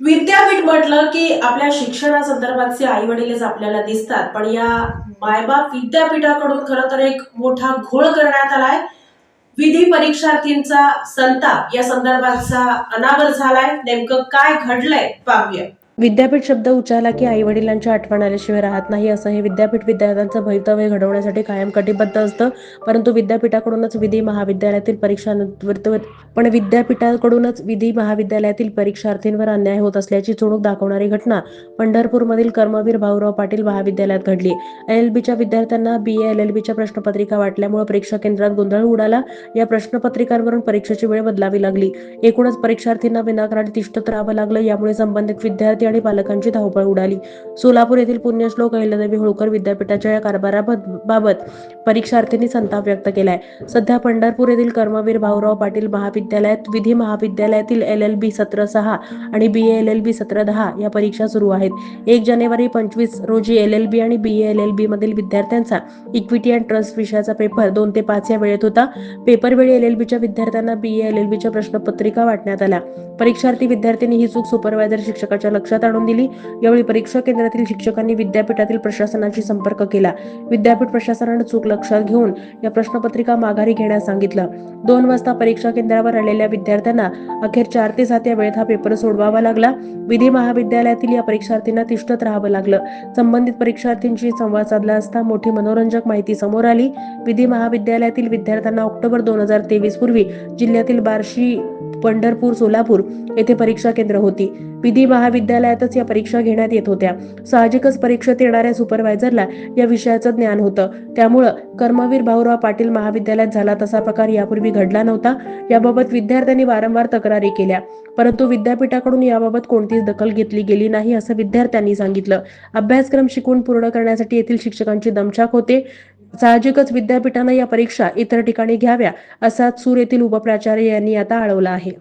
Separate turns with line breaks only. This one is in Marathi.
विद्यापीठ म्हटलं की आपल्या शिक्षणासंदर्भातचे आई वडीलच आपल्याला दिसतात, पण या मायबाप विद्यापीठाकडून खरं तर एक मोठा घोळ करण्यात आलाय. विधी परीक्षार्थींचा संताप या संदर्भातचा अनावर झालाय. नेमकं काय घडलंय पाहूया.
विद्यापीठ शब्द उच्चारला की आई वडिलांच्या आठवण आल्याशिवाय राहत नाही, असं हे विद्यापीठ विद्यार्थ्यांचं भवितव्य घडवण्यासाठी कायम कटिबद्ध असतं. परंतु विद्यापीठाकडूनच विधी महाविद्यालयातील परीक्षार्थींवर अन्याय होत असल्याची चुणूक दाखवणारी घटना पंढरपूरमधील कर्मवीर भाऊराव पाटील महाविद्यालयात घडली. LLBच्या विद्यार्थ्यांना BA LLBच्या प्रश्नपत्रिका वाटल्यामुळे परीक्षा केंद्रात गोंधळ उडाला. या प्रश्नपत्रिकांवरून परीक्षेची वेळ बदलावी लागली. एकूणच परीक्षार्थींना विनाकारण तिष्ठत राहावं लागलं. यामुळे संबंधित विद्यार्थी आणि पालकांची धावपळ उडाली. सोलापूर येथील पुण्यश्लोक अहिल्यादेवी होळकर विद्यापीठाच्या या कारभाराबाबत परीक्षार्थींनी संताप व्यक्त केलाय. सध्या पंढरपूर येथील कर्मवीर भाऊराव पाटील महाविद्यालयात विधी महाविद्यालयातील LLB सत्र 6 आणि BA LLB सत्र 10 या परीक्षा सुरू आहेत. 1 जानेवारी 25 रोजी LLB आणि BA LLB मधील विद्यार्थ्यांचा इक्विटी अँड ट्रस्ट विषयाचा पेपर 2 ते 5 या वेळेत होता. पेपरवेळी LLBच्या विद्यार्थ्यांना BA LLBच्या प्रश्नपत्रिका वाटण्यात आल्या. परीक्षार्थी विद्यार्थ्यांनी ही चूक सुपरवायझर शिक्षकाच्या लक्षात आणून दिली. यावेळी परीक्षा केंद्रातील शिक्षकांनी विद्यापीठातील प्रशासनाशी संपर्क केला. विद्यापीठ प्रशासनाने चूक लक्षात घेऊन या प्रश्नपत्रिका माघारी घेण्यास सांगितलं. 2 वाजता परीक्षा केंद्रावर आलेल्या विद्यार्थ्यांना अखेर 4 ते 7 या वेळेत हा पेपर सोडवावा लागला. विधी महाविद्यालयातील या परीक्षार्थींना तिष्ठत राहावं लागलं. संबंधित परीक्षार्थींशी संवाद साधला असता मोठी मनोरंजक माहिती समोर आली. विधी महाविद्यालयातील विद्यार्थ्यांना ऑक्टोबर 2023 पूर्वी जिल्ह्यातील बार्शी, पंढरपूर, सोलापूर येथे परीक्षा केंद्र होती. विधी महाविद्यालयातच या परीक्षा घेण्यात येत होत्या. साहजिकच परीक्षेत येणाऱ्या सुपरवायझरला या विषयाचं ज्ञान होतं. त्यामुळं कर्मवीर भाऊराव पाटील महाविद्यालयात झाला तसा प्रकार यापूर्वी घडला नव्हता. याबाबत विद्यार्थ्यांनी वारंवार तक्रारी केल्या, परंतु विद्यापीठाकडून याबाबत कोणतीच दखल घेतली गेली नाही, असं विद्यार्थ्यांनी सांगितलं. अभ्यासक्रम शिकवून पूर्ण करण्यासाठी येथील शिक्षकांची दमछाक होते. साहजिकच विद्यापीठानं या परीक्षा इतर ठिकाणी घ्याव्या, असा सूर येथील उपप्राचार्य यांनी आता अडवला आहे.